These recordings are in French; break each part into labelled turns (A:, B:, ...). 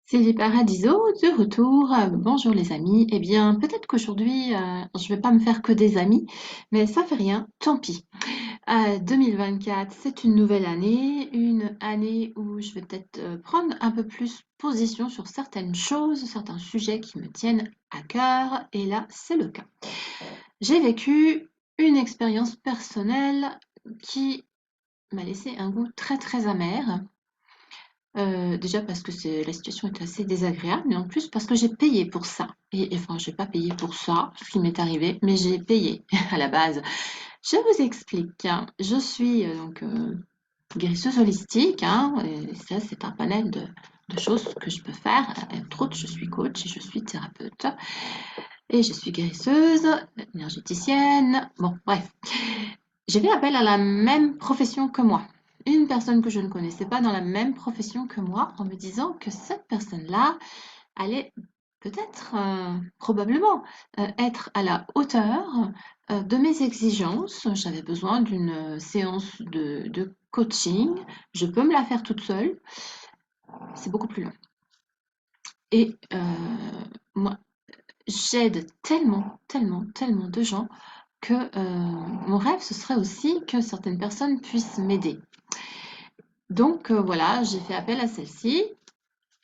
A: C'est Paradiso de retour. Bonjour les amis. Eh bien, peut-être qu'aujourd'hui, je vais pas me faire que des amis, mais ça fait rien, tant pis. 2024, c'est une année où je vais peut-être prendre un peu plus position sur certaines choses, certains sujets qui me tiennent à cœur, et là, c'est le cas. J'ai vécu une expérience personnelle qui m'a laissé un goût très très amer. Déjà parce que la situation est assez désagréable, mais en plus parce que j'ai payé pour ça. Et enfin, j'ai pas payé pour ça, ce qui m'est arrivé, mais j'ai payé à la base. Je vous explique, hein. Je suis guérisseuse holistique, hein, et ça c'est un panel de choses que je peux faire. Entre autres, je suis coach et je suis thérapeute. Et je suis guérisseuse, énergéticienne. Bon, bref. J'ai fait appel à la même profession que moi. Une personne que je ne connaissais pas dans la même profession que moi, en me disant que cette personne-là allait peut-être, probablement, être à la hauteur de mes exigences. J'avais besoin d'une séance de coaching. Je peux me la faire toute seule. C'est beaucoup plus long. Et moi, j'aide tellement, tellement, tellement de gens que mon rêve, ce serait aussi que certaines personnes puissent m'aider. Donc voilà, j'ai fait appel à celle-ci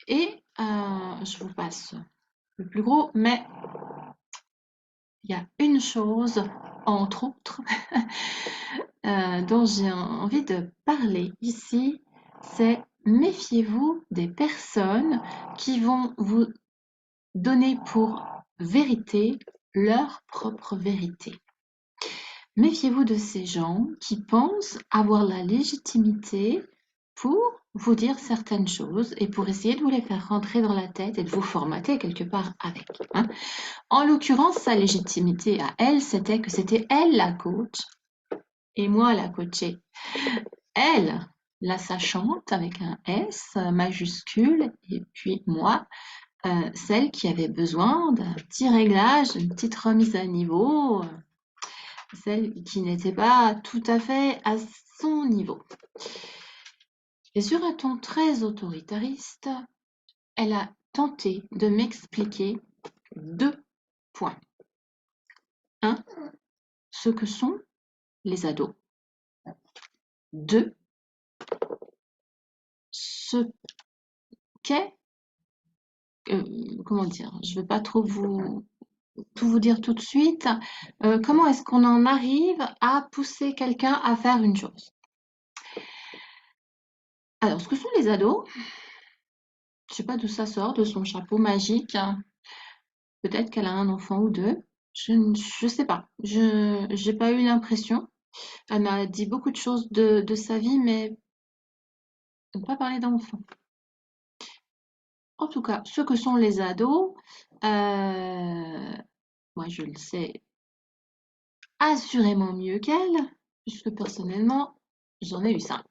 A: et je vous passe le plus gros, mais il y a une chose, entre autres, dont j'ai envie de parler ici, c'est méfiez-vous des personnes qui vont vous donner pour vérité leur propre vérité. Méfiez-vous de ces gens qui pensent avoir la légitimité pour vous dire certaines choses et pour essayer de vous les faire rentrer dans la tête et de vous formater quelque part avec, hein. En l'occurrence, sa légitimité à elle, c'était que c'était elle la coach et moi la coachée. Elle, la sachante avec un S majuscule, et puis moi, celle qui avait besoin d'un petit réglage, d'une petite remise à niveau, celle qui n'était pas tout à fait à son niveau. Et sur un ton très autoritariste, elle a tenté de m'expliquer deux points. Un, ce que sont les ados. Deux, ce qu'est, comment dire, je ne vais pas trop tout vous dire tout de suite, comment est-ce qu'on en arrive à pousser quelqu'un à faire une chose. Alors, ce que sont les ados, je ne sais pas d'où ça sort, de son chapeau magique, hein. Peut-être qu'elle a un enfant ou deux. Je sais pas. Je n'ai pas eu l'impression. Elle m'a dit beaucoup de choses de sa vie, mais elle n'a pas parlé d'enfant. En tout cas, ce que sont les ados, moi je le sais assurément mieux qu'elle, puisque personnellement, j'en ai eu 5.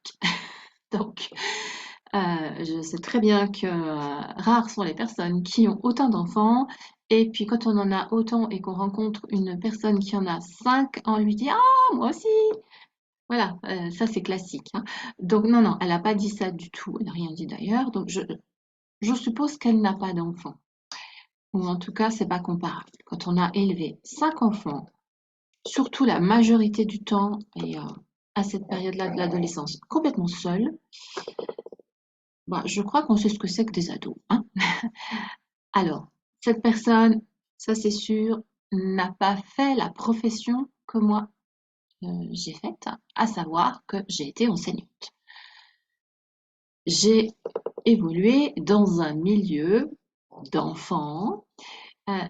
A: Donc, je sais très bien que rares sont les personnes qui ont autant d'enfants. Et puis quand on en a autant et qu'on rencontre une personne qui en a 5, on lui dit: «Ah, moi aussi!» Voilà, ça c'est classique, hein. Donc non, non, elle n'a pas dit ça du tout, elle n'a rien dit d'ailleurs. Donc je suppose qu'elle n'a pas d'enfant. Ou en tout cas, c'est pas comparable. Quand on a élevé 5 enfants, surtout la majorité du temps et à cette période-là de l'adolescence, complètement seule, bah, je crois qu'on sait ce que c'est que des ados, hein. Alors, cette personne, ça c'est sûr, n'a pas fait la profession que moi j'ai faite, à savoir que j'ai été enseignante. J'ai évolué dans un milieu d'enfants.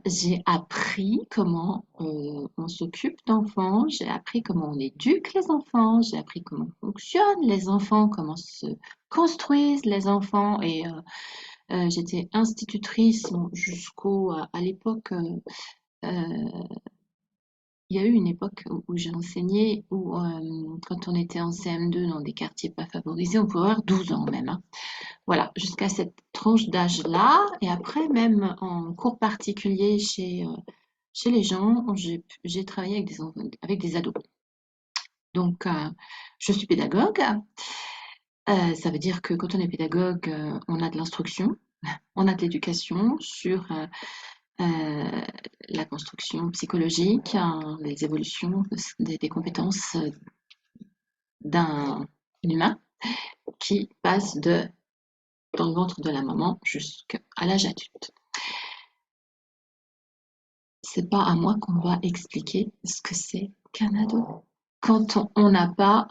A: J'ai appris comment on s'occupe d'enfants, j'ai appris comment on éduque les enfants, j'ai appris comment fonctionnent les enfants, comment se construisent les enfants. Et j'étais institutrice bon, jusqu'au, à l'époque, il y a eu une époque où j'ai enseigné, où quand on était en CM2 dans des quartiers pas favorisés, on pouvait avoir 12 ans même, hein. Voilà, jusqu'à cette tranche d'âge-là. Et après, même en cours particulier chez les gens, j'ai travaillé avec des ados. Donc, je suis pédagogue. Ça veut dire que quand on est pédagogue, on a de l'instruction. On a de l'éducation sur la construction psychologique, hein, les évolutions des compétences d'un humain qui passe dans le ventre de la maman jusqu'à l'âge adulte. C'est pas à moi qu'on va expliquer ce que c'est qu'un ado. Quand on n'a pas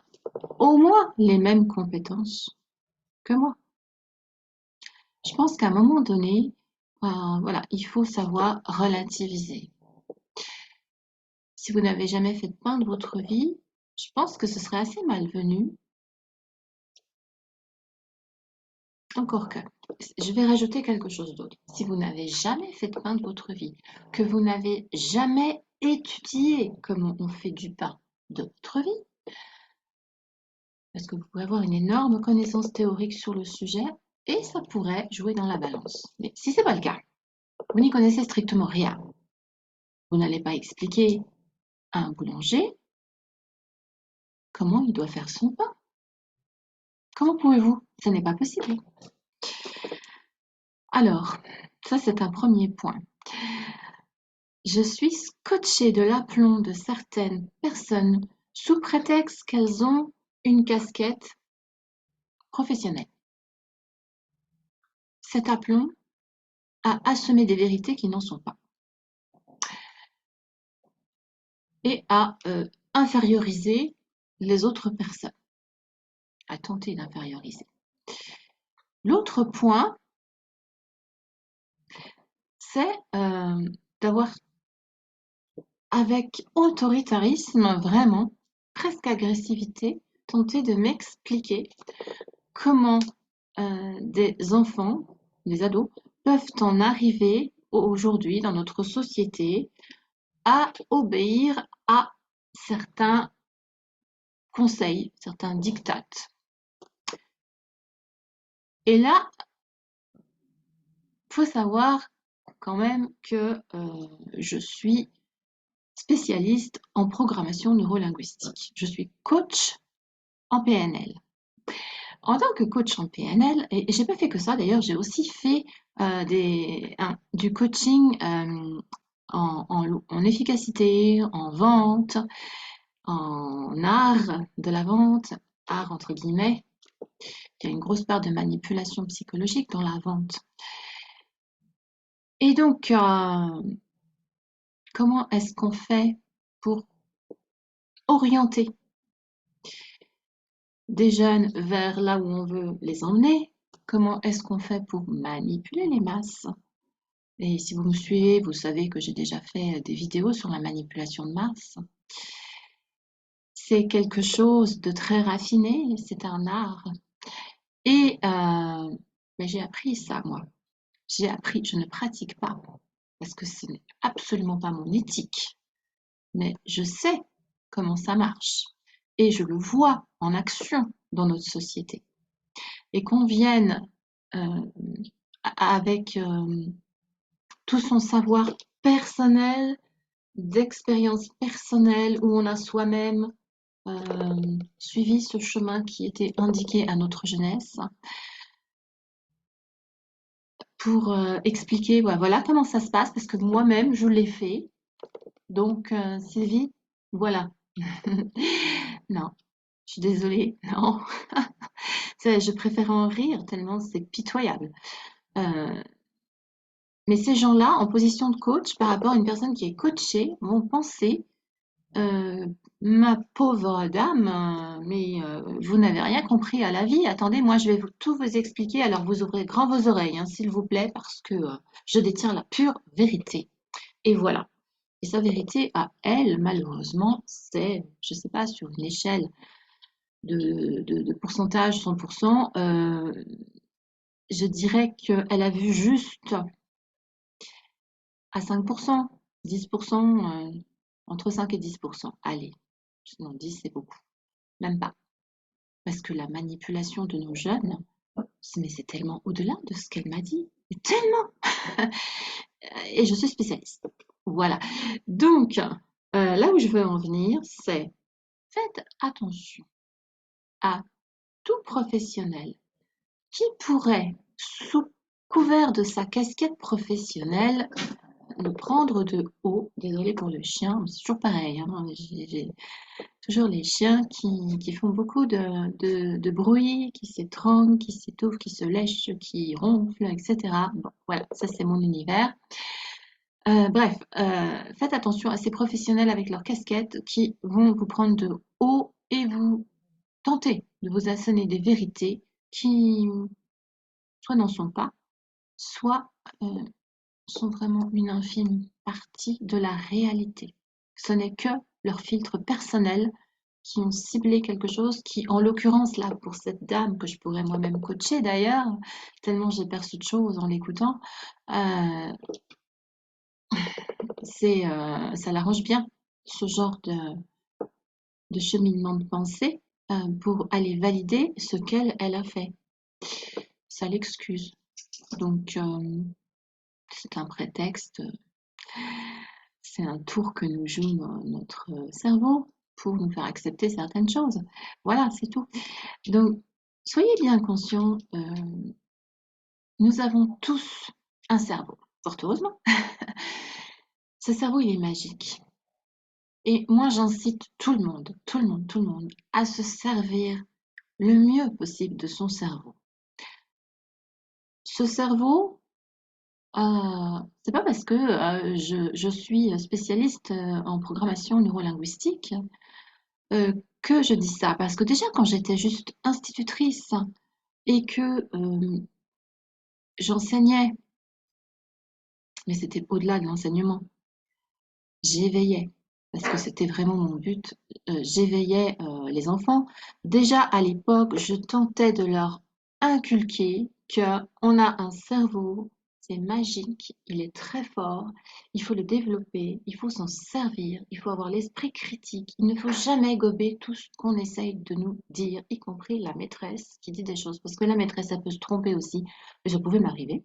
A: au moins les mêmes compétences que moi. Je pense qu'à un moment donné, voilà, il faut savoir relativiser. Si vous n'avez jamais fait de pain de votre vie, je pense que ce serait assez malvenu. Encore que, je vais rajouter quelque chose d'autre. Si vous n'avez jamais fait de pain de votre vie, que vous n'avez jamais étudié comment on fait du pain de votre vie, parce que vous pouvez avoir une énorme connaissance théorique sur le sujet et ça pourrait jouer dans la balance. Mais si ce n'est pas le cas, vous n'y connaissez strictement rien, vous n'allez pas expliquer à un boulanger comment il doit faire son pain. Comment pouvez-vous? Ce n'est pas possible. Alors, ça c'est un premier point. Je suis scotchée de l'aplomb de certaines personnes sous prétexte qu'elles ont une casquette professionnelle. Cet aplomb a assommé des vérités qui n'en sont pas et a infériorisé les autres personnes, a tenté d'inférioriser. L'autre point, c'est d'avoir, avec autoritarisme, vraiment, presque agressivité, tenté de m'expliquer comment des enfants, des ados, peuvent en arriver aujourd'hui dans notre société à obéir à certains conseils, certains diktats. Et là, il faut savoir quand même que je suis spécialiste en programmation neurolinguistique. Je suis coach en PNL. En tant que coach en PNL, et j'ai pas fait que ça d'ailleurs, j'ai aussi fait du coaching en efficacité, en vente, en art de la vente, art entre guillemets. Il y a une grosse part de manipulation psychologique dans la vente. Et donc, comment est-ce qu'on fait pour orienter des jeunes vers là où on veut les emmener? Comment est-ce qu'on fait pour manipuler les masses? Et si vous me suivez, vous savez que j'ai déjà fait des vidéos sur la manipulation de masse. C'est quelque chose de très raffiné, c'est un art. Et mais j'ai appris ça, moi. J'ai appris, je ne pratique pas, parce que ce n'est absolument pas mon éthique. Mais je sais comment ça marche. Et je le vois en action dans notre société. Et qu'on vienne avec tout son savoir personnel, d'expérience personnelle, où on a soi-même suivi ce chemin qui était indiqué à notre jeunesse, pour expliquer voilà comment ça se passe, parce que moi-même, je l'ai fait. Donc, Sylvie, voilà. Non, je suis désolée, non. Je préfère en rire tellement c'est pitoyable. Mais ces gens-là, en position de coach, par rapport à une personne qui est coachée, vont penser ma pauvre dame, mais vous n'avez rien compris à la vie. Attendez, moi je vais tout vous expliquer, alors vous ouvrez grand vos oreilles, hein, s'il vous plaît, parce que je détiens la pure vérité. Et voilà. Et sa vérité à elle, malheureusement, c'est, je ne sais pas, sur une échelle de pourcentage 100%, je dirais qu'elle a vu juste à 5%, 10%, entre 5 et 10%. Allez, non, 10 c'est beaucoup, même pas. Parce que la manipulation de nos jeunes, mais c'est tellement au-delà de ce qu'elle m'a dit. Tellement. Et je suis spécialiste. Voilà. Donc, là où je veux en venir, c'est faites attention à tout professionnel qui pourrait, sous couvert de sa casquette professionnelle, le prendre de haut. Désolée pour le chien, mais c'est toujours pareil, hein. J'ai toujours les chiens qui font beaucoup de bruit, qui s'étranglent, qui s'étouffent, qui se lèchent, qui ronflent, etc. Bon, voilà, ça c'est mon univers. Bref, faites attention à ces professionnels avec leurs casquettes qui vont vous prendre de haut et vous tenter de vous asséner des vérités qui soit n'en sont pas, soit sont vraiment une infime partie de la réalité. Ce n'est que leur filtre personnel qui ont ciblé quelque chose qui, en l'occurrence, là, pour cette dame que je pourrais moi-même coacher d'ailleurs, tellement j'ai perçu de choses en l'écoutant, euh, ça l'arrange bien, ce genre de cheminement de pensée pour aller valider ce qu'elle elle a fait. Ça l'excuse. Donc, c'est un prétexte, c'est un tour que nous joue notre cerveau pour nous faire accepter certaines choses. Voilà, c'est tout. Donc, soyez bien conscients, nous avons tous un cerveau, fort heureusement. Ce cerveau, il est magique. Et moi, j'incite tout le monde, tout le monde, tout le monde à se servir le mieux possible de son cerveau. Ce cerveau, c'est pas parce que je suis spécialiste en programmation neurolinguistique que je dis ça. Parce que déjà, quand j'étais juste institutrice et que j'enseignais, mais c'était au-delà de l'enseignement, j'éveillais, parce que c'était vraiment mon but. J'éveillais les enfants. Déjà à l'époque, je tentais de leur inculquer qu'on a un cerveau, c'est magique, il est très fort, il faut le développer, il faut s'en servir, il faut avoir l'esprit critique, il ne faut jamais gober tout ce qu'on essaye de nous dire, y compris la maîtresse qui dit des choses, parce que la maîtresse, elle peut se tromper aussi, et ça pouvait m'arriver.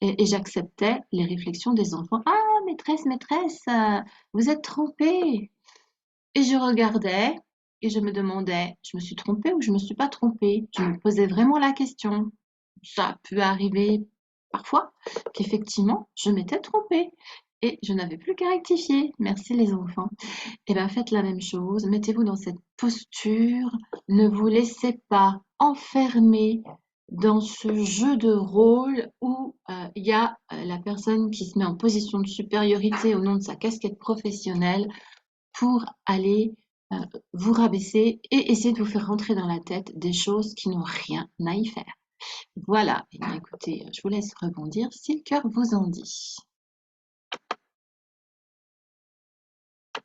A: Et j'acceptais les réflexions des enfants. Ah, maîtresse, maîtresse, vous êtes trompée. Et je regardais et je me demandais, je me suis trompée ou je me suis pas trompée? Je me posais vraiment la question. Ça a pu arriver parfois qu'effectivement, je m'étais trompée et je n'avais plus qu'à rectifier. Merci les enfants. Eh bien, faites la même chose. Mettez-vous dans cette posture. Ne vous laissez pas enfermer dans ce jeu de rôle où il y a la personne qui se met en position de supériorité au nom de sa casquette professionnelle pour aller euh, vous rabaisser et essayer de vous faire rentrer dans la tête des choses qui n'ont rien à y faire. Voilà. Eh bien, écoutez, je vous laisse rebondir si le cœur vous en dit.